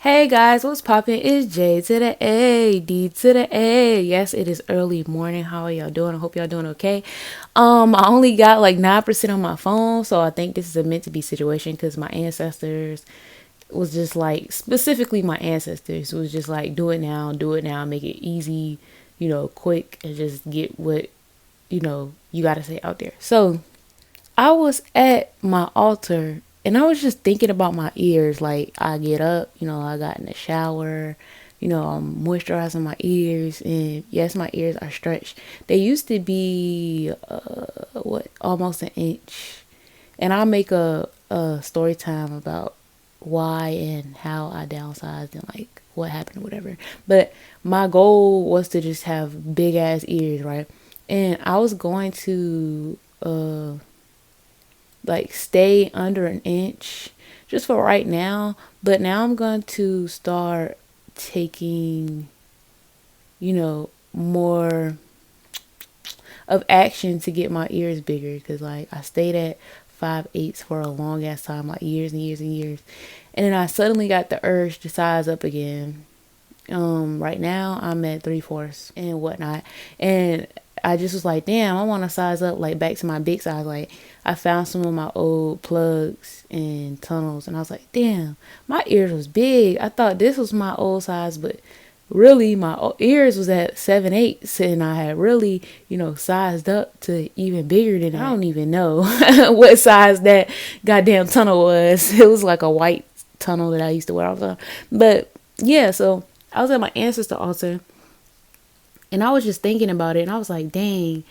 Hey guys, what's poppin'? It's J to the A, D to the A. Yes, it is early morning. How are y'all doing? I hope y'all doing okay. I only got like 9% on my phone, so I think this is a meant to be situation because my ancestors was just like, specifically my ancestors was just like, do it now, make it easy, quick, and just get what, you gotta say out there. So I was at my altar and I was just thinking about my ears. Like, I get up, I got in the shower, I'm moisturizing my ears. And yes, my ears are stretched. They used to be, almost an inch. And I'll make a story time about why and how I downsized and like what happened or whatever. But my goal was to just have big ass ears, right? And I was going to like stay under an inch just for right now. But now I'm going to start taking, more of action to get my ears bigger. Because like I stayed at 5/8 for a long ass time, like years and years and years. And then I suddenly got the urge to size up again. Right now I'm at 3/4 and whatnot. And I just was like, damn, I want to size up like back to my big size. Like I found some of my old plugs and tunnels and I was like, damn, my ears was big. I thought this was my old size, but really my ears was at 7/8 and I had really, sized up to even bigger than that. I don't even know what size that goddamn tunnel was. It was like a white tunnel that I used to wear all the time. But yeah, so I was at my ancestor altar and I was just thinking about it and I was like, dang,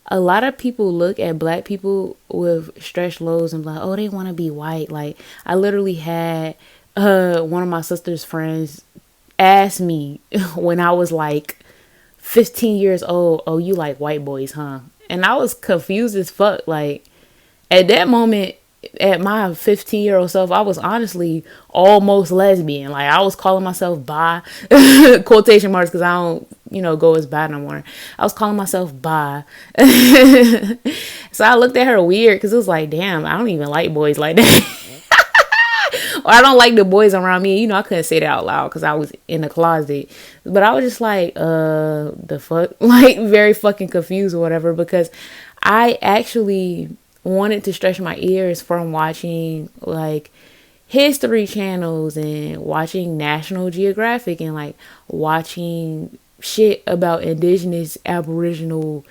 a lot of people look at black people with stretched lows and be like, oh, they want to be white. Like I literally had one of my sister's friends ask me when I was like 15 years old, oh, you like white boys, huh? And I was confused as fuck. Like at that moment, at my 15-year-old self, I was honestly almost lesbian. Like I was calling myself bi, quotation marks, because I don't, go as bi no more. I was calling myself bi. So I looked at her weird because it was like, damn, I don't even like boys like that. Or I don't like the boys around me. I couldn't say that out loud because I was in the closet. But I was just like, the fuck? Like very fucking confused or whatever, because I actually wanted to stretch my ears from watching like history channels and watching National Geographic and like watching shit about indigenous, aboriginal,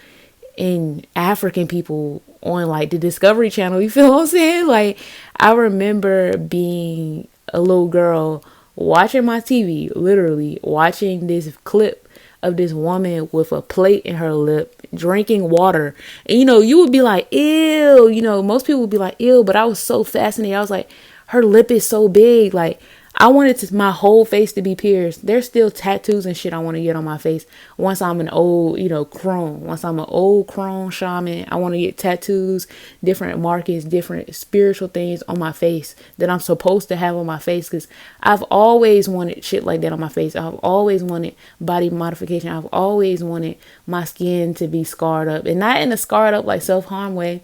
and African people on like the Discovery Channel. You feel what I'm saying? Like I remember being a little girl watching my TV, literally watching this clip of this woman with a plate in her lip drinking water. And you would be like, ew, most people would be like, ew, but I was so fascinated. I was like, her lip is so big. Like I wanted my whole face to be pierced. There's still tattoos and shit I want to get on my face. Once I'm an old, crone. Once I'm an old crone shaman, I want to get tattoos, different markings, different spiritual things on my face that I'm supposed to have on my face. Because I've always wanted shit like that on my face. I've always wanted body modification. I've always wanted my skin to be scarred up. And not in a scarred up like self-harm way.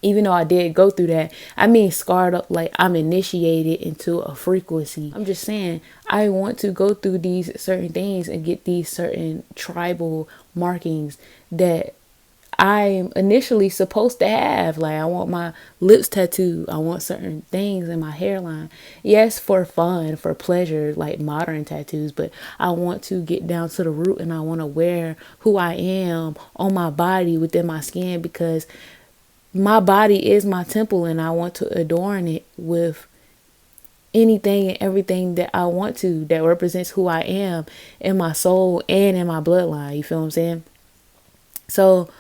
Even though I did go through that, I mean scarred up like I'm initiated into a frequency. I'm just saying I want to go through these certain things and get these certain tribal markings that I'm initially supposed to have. Like I want my lips tattooed. I want certain things in my hairline. Yes, for fun, for pleasure, like modern tattoos, but I want to get down to the root and I want to wear who I am on my body, within my skin, because my body is my temple and I want to adorn it with anything and everything that I want to, that represents who I am in my soul and in my bloodline. You feel what I'm saying? So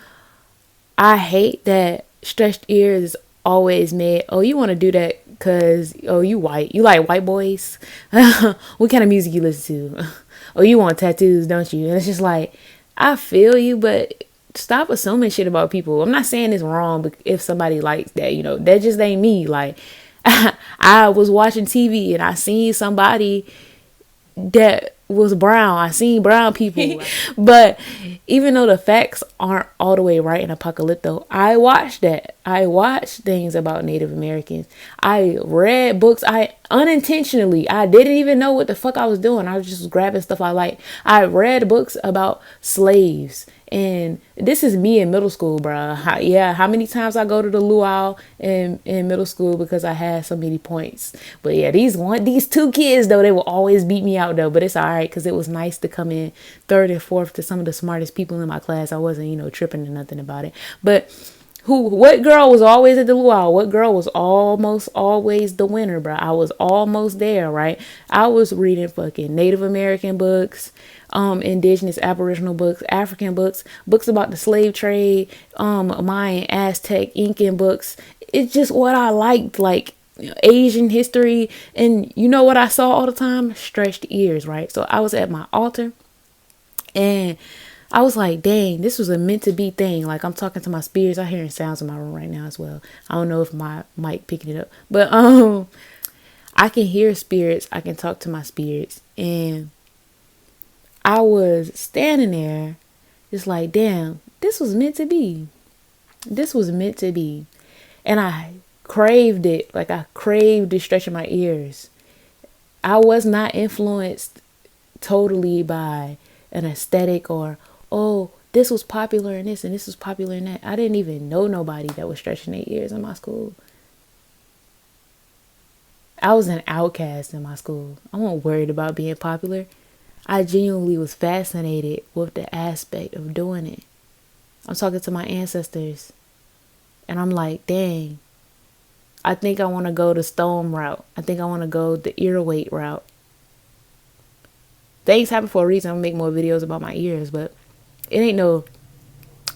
I hate that stretched ears is always made, oh, you want to do that because, oh, you white. You like white boys? What kind of music you listen to? Oh, you want tattoos, don't you? And it's just like, I feel you, but stop assuming shit about people. I'm not saying it's wrong, but if somebody likes that, that just ain't me. Like I was watching TV and I seen somebody that was brown. I seen brown people. But even though the facts aren't all the way right in Apocalypto, I watched that. I watched things about Native Americans. I read books. I unintentionally, I didn't even know what the fuck I was doing. I was just grabbing stuff I like. I read books about slaves. And this is me in middle school, bruh. How many times I go to the luau in middle school because I had so many points. But yeah, these two kids though, they will always beat me out though. But it's all right because it was nice to come in third and fourth to some of the smartest people in my class. I wasn't, tripping or nothing about it. But what girl was always at the luau? What girl was almost always the winner, bro? I was almost there, right? I was reading fucking Native American books, indigenous aboriginal books, African books, books about the slave trade, Mayan, Aztec, Incan books. It's just what I liked, like Asian history. And you know what I saw all the time? Stretched ears, right? So I was at my altar and I was like, dang, this was a meant to be thing. Like, I'm talking to my spirits. I'm hearing sounds in my room right now as well. I don't know if my mic picking it up, but I can hear spirits. I can talk to my spirits. And I was standing there just like, damn, this was meant to be. This was meant to be. And I craved it. Like, I craved the stretching my ears. I was not influenced totally by an aesthetic or, oh, this was popular in this and this was popular in that. I didn't even know nobody that was stretching their ears in my school. I was an outcast in my school. I wasn't worried about being popular. I genuinely was fascinated with the aspect of doing it. I'm talking to my ancestors and I'm like, dang, I think I want to go the stone route. I think I want to go the ear weight route. Things happen for a reason. I'm gonna make more videos about my ears, but it ain't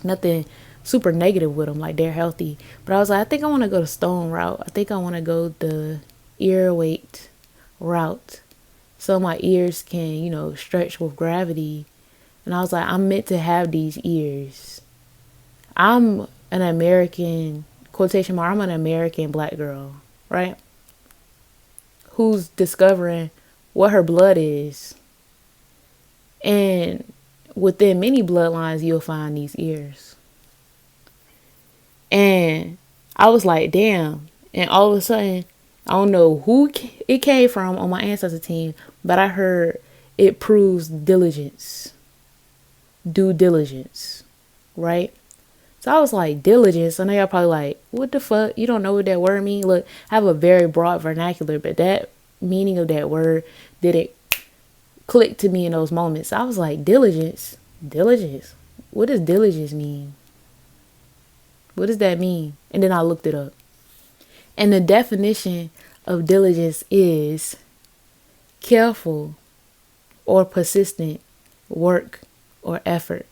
nothing super negative with them. Like, they're healthy. But I was like, I think I want to go the stone route. I think I want to go the ear weight route so my ears can, stretch with gravity. And I was like, I'm meant to have these ears. I'm an American, quotation mark, I'm an American black girl, right? Who's discovering what her blood is. And within many bloodlines, you'll find these ears. And I was like, damn. And all of a sudden, I don't know who it came from on my ancestor team, but I heard it proves diligence. Due diligence. Right? So I was like, diligence. I know y'all probably like, what the fuck? You don't know what that word means? Look, I have a very broad vernacular, but that meaning of that word didn't click to me in those moments. I was like, diligence. What does diligence mean? What does that mean? And then I looked it up. And the definition of diligence is careful or persistent work or effort.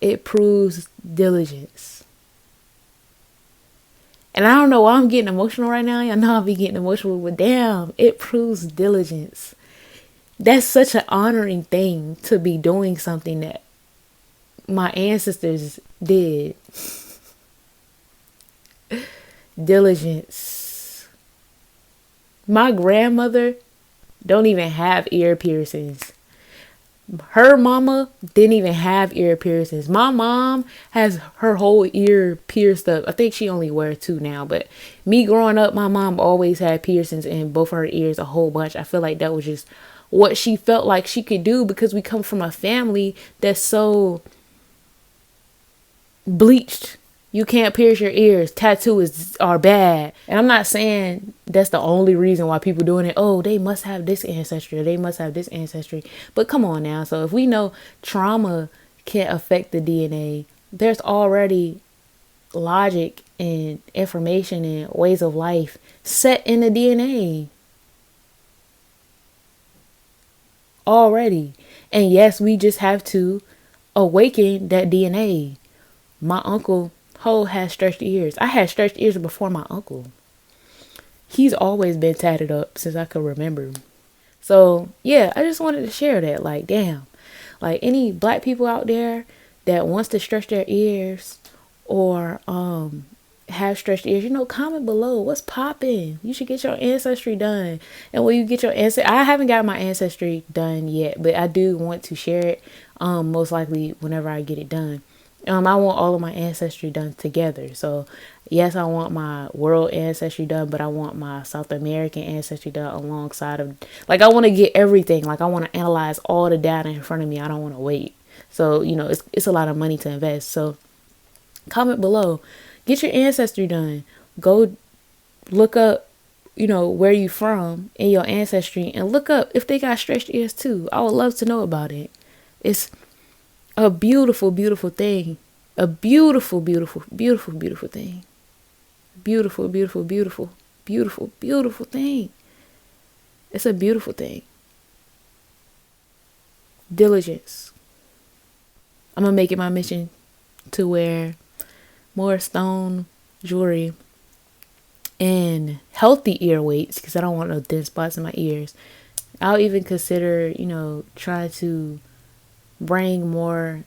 It proves diligence. And I don't know why I'm getting emotional right now. Y'all know I'll be getting emotional, but damn, it proves diligence. That's such an honoring thing to be doing something that my ancestors did. Diligence. My grandmother don't even have ear piercings. Her mama didn't even have ear piercings. My mom has her whole ear pierced up. I think she only wears 2 now, but me growing up, my mom always had piercings in both her ears, a whole bunch. I feel like that was just what she felt like she could do because we come from a family that's so bleached. You can't pierce your ears. Tattoos are bad. And I'm not saying that's the only reason why people doing it. Oh, they must have this ancestry. They must have this ancestry. But come on now. So if we know trauma can affect the DNA, there's already logic and information and ways of life set in the DNA. Already. And yes, we just have to awaken that DNA. My uncle Ho has stretched ears. I had stretched ears before my uncle. He's always been tatted up since I could remember. So yeah, I just wanted to share that. Like, damn, like any black people out there that wants to stretch their ears or have stretched ears, comment below what's popping. You should get your ancestry done. And when you get your ancestry, I haven't got my ancestry done yet, but I do want to share it. Most likely whenever I get it done. I want all of my ancestry done together. So yes, I want my world ancestry done, but I want my South American ancestry done alongside of, like, I want to get everything. Like, I want to analyze all the data in front of me. I don't want to wait. So, it's a lot of money to invest. So comment below, get your ancestry done. Go look up, where you from in your ancestry, and look up if they got stretched ears too. I would love to know about it. It's a beautiful, beautiful thing. A beautiful, beautiful, beautiful, beautiful thing. Beautiful, beautiful, beautiful, beautiful, beautiful thing. It's a beautiful thing. Diligence. I'm gonna make it my mission to wear more stone jewelry and healthy ear weights, because I don't want no dead spots in my ears. I'll even consider, try to bring more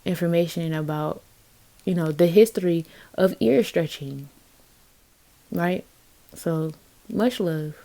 information about, the history of ear stretching. Right? So much love.